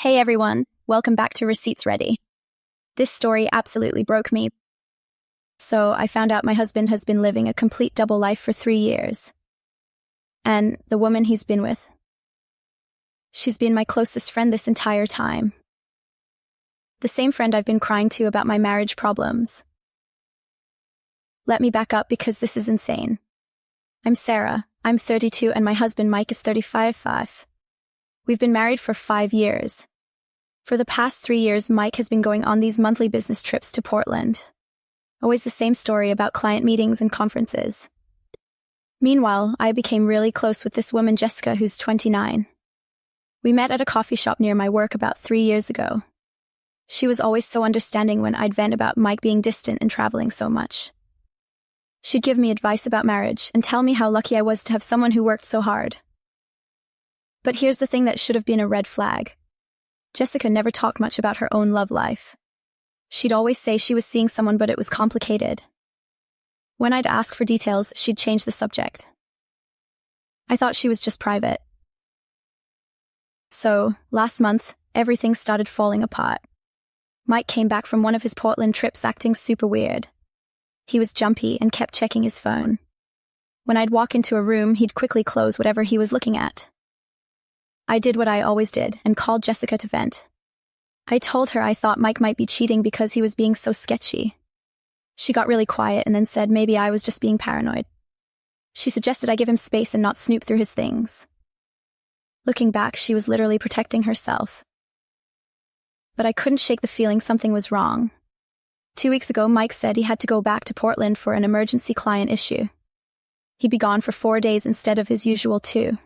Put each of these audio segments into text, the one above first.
Hey everyone, welcome back to Receipts Ready. This story absolutely broke me. So I found out my husband has been living a complete double life for 3 years. And the woman he's been with, she's been my closest friend this entire time. The same friend I've been crying to about my marriage problems. Let me back up because this is insane. I'm Sarah, I'm 32 and my husband Mike is 35. We've been married for 5 years. For the past 3 years, Mike has been going on these monthly business trips to Portland. Always the same story about client meetings and conferences. Meanwhile, I became really close with this woman Jessica who's 29. We met at a coffee shop near my work about 3 years ago. She was always so understanding when I'd vent about Mike being distant and traveling so much. She'd give me advice about marriage and tell me how lucky I was to have someone who worked so hard. But here's the thing that should have been a red flag. Jessica never talked much about her own love life. She'd always say she was seeing someone but it was complicated. When I'd ask for details, she'd change the subject. I thought she was just private. So, last month, everything started falling apart. Mike came back from one of his Portland trips acting super weird. He was jumpy and kept checking his phone. When I'd walk into a room, he'd quickly close whatever he was looking at. I did what I always did and called Jessica to vent. I told her I thought Mike might be cheating because he was being so sketchy. She got really quiet and then said maybe I was just being paranoid. She suggested I give him space and not snoop through his things. Looking back, she was literally protecting herself. But I couldn't shake the feeling something was wrong. 2 weeks ago, Mike said he had to go back to Portland for an emergency client issue. He'd be gone for 4 days instead of his usual 2.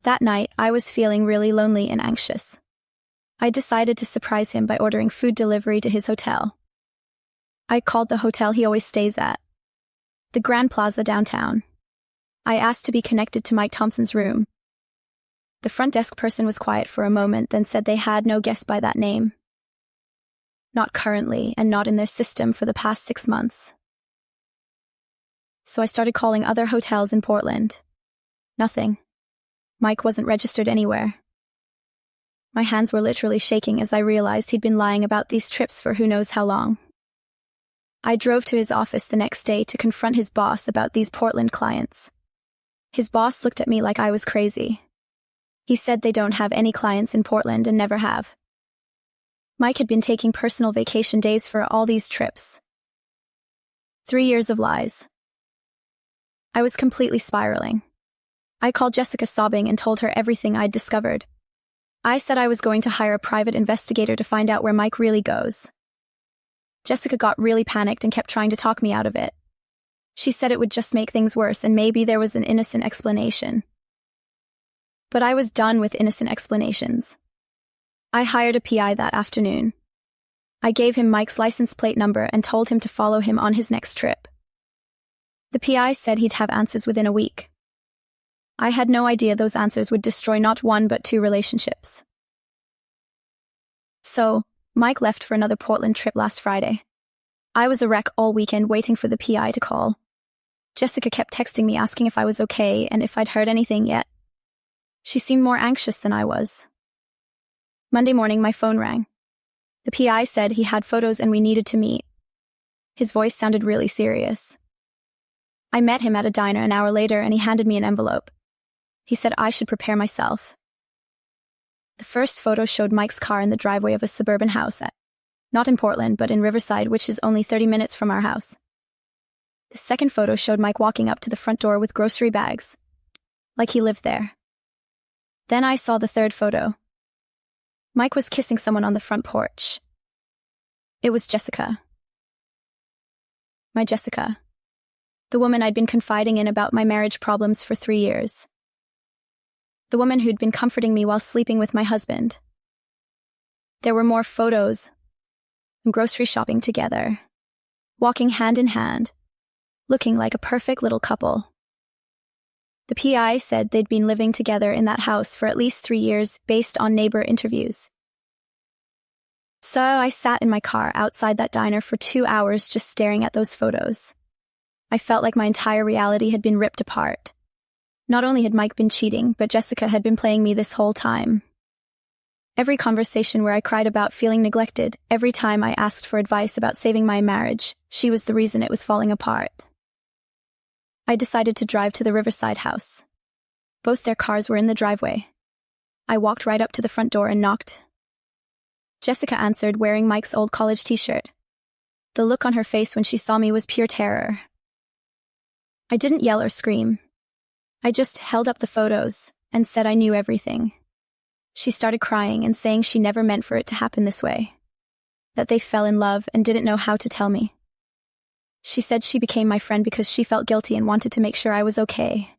That night, I was feeling really lonely and anxious. I decided to surprise him by ordering food delivery to his hotel. I called the hotel he always stays at, the Grand Plaza downtown. I asked to be connected to Mike Thompson's room. The front desk person was quiet for a moment, then said they had no guest by that name. Not currently, and not in their system for the past 6 months. So I started calling other hotels in Portland. Nothing. Mike wasn't registered anywhere. My hands were literally shaking as I realized he'd been lying about these trips for who knows how long. I drove to his office the next day to confront his boss about these Portland clients. His boss looked at me like I was crazy. He said they don't have any clients in Portland and never have. Mike had been taking personal vacation days for all these trips. 3 years of lies. I was completely spiraling. I called Jessica sobbing and told her everything I'd discovered. I said I was going to hire a private investigator to find out where Mike really goes. Jessica got really panicked and kept trying to talk me out of it. She said it would just make things worse and maybe there was an innocent explanation. But I was done with innocent explanations. I hired a PI that afternoon. I gave him Mike's license plate number and told him to follow him on his next trip. The PI said he'd have answers within a week. I had no idea those answers would destroy not 1 but 2 relationships. So, Mike left for another Portland trip last Friday. I was a wreck all weekend waiting for the PI to call. Jessica kept texting me asking if I was okay and if I'd heard anything yet. She seemed more anxious than I was. Monday morning, my phone rang. The PI said he had photos and we needed to meet. His voice sounded really serious. I met him at a diner an hour later and he handed me an envelope. He said I should prepare myself. The first photo showed Mike's car in the driveway of a suburban house not in Portland, but in Riverside, which is only 30 minutes from our house. The second photo showed Mike walking up to the front door with grocery bags, like he lived there. Then I saw the third photo. Mike was kissing someone on the front porch. It was Jessica. My Jessica. The woman I'd been confiding in about my marriage problems for 3 years. The woman who'd been comforting me while sleeping with my husband. There were more photos. And grocery shopping together. Walking hand in hand. Looking like a perfect little couple. The PI said they'd been living together in that house for at least 3 years based on neighbor interviews. So I sat in my car outside that diner for 2 hours just staring at those photos. I felt like my entire reality had been ripped apart. Not only had Mike been cheating, but Jessica had been playing me this whole time. Every conversation where I cried about feeling neglected, every time I asked for advice about saving my marriage, she was the reason it was falling apart. I decided to drive to the Riverside house. Both their cars were in the driveway. I walked right up to the front door and knocked. Jessica answered, wearing Mike's old college t-shirt. The look on her face when she saw me was pure terror. I didn't yell or scream. I just held up the photos and said I knew everything. She started crying and saying she never meant for it to happen this way. That they fell in love and didn't know how to tell me. She said she became my friend because she felt guilty and wanted to make sure I was okay.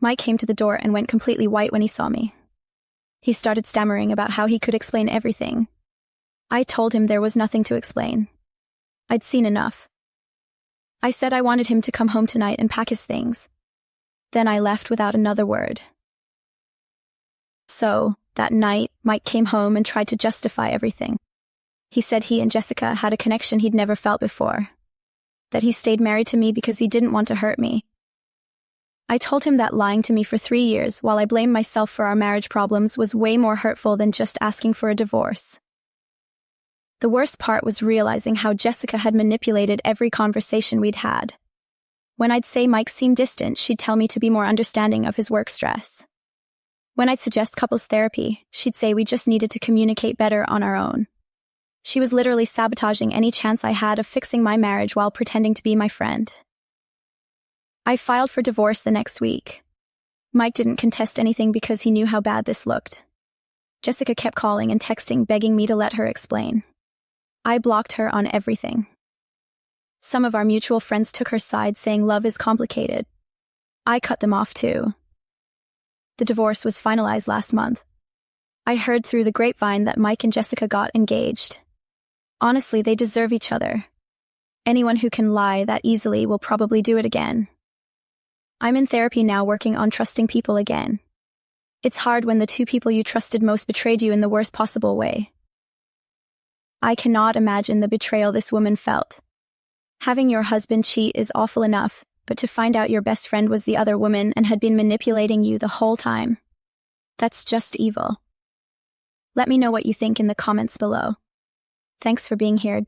Mike came to the door and went completely white when he saw me. He started stammering about how he could explain everything. I told him there was nothing to explain. I'd seen enough. I said I wanted him to come home tonight and pack his things. Then I left without another word. So, that night, Mike came home and tried to justify everything. He said he and Jessica had a connection he'd never felt before. That he stayed married to me because he didn't want to hurt me. I told him that lying to me for 3 years while I blamed myself for our marriage problems was way more hurtful than just asking for a divorce. The worst part was realizing how Jessica had manipulated every conversation we'd had. When I'd say Mike seemed distant, she'd tell me to be more understanding of his work stress. When I'd suggest couples therapy, she'd say we just needed to communicate better on our own. She was literally sabotaging any chance I had of fixing my marriage while pretending to be my friend. I filed for divorce the next week. Mike didn't contest anything because he knew how bad this looked. Jessica kept calling and texting, begging me to let her explain. I blocked her on everything. Some of our mutual friends took her side, saying love is complicated. I cut them off too. The divorce was finalized last month. I heard through the grapevine that Mike and Jessica got engaged. Honestly, they deserve each other. Anyone who can lie that easily will probably do it again. I'm in therapy now, working on trusting people again. It's hard when the two people you trusted most betrayed you in the worst possible way. I cannot imagine the betrayal this woman felt. Having your husband cheat is awful enough, but to find out your best friend was the other woman and had been manipulating you the whole time. That's just evil. Let me know what you think in the comments below. Thanks for being here.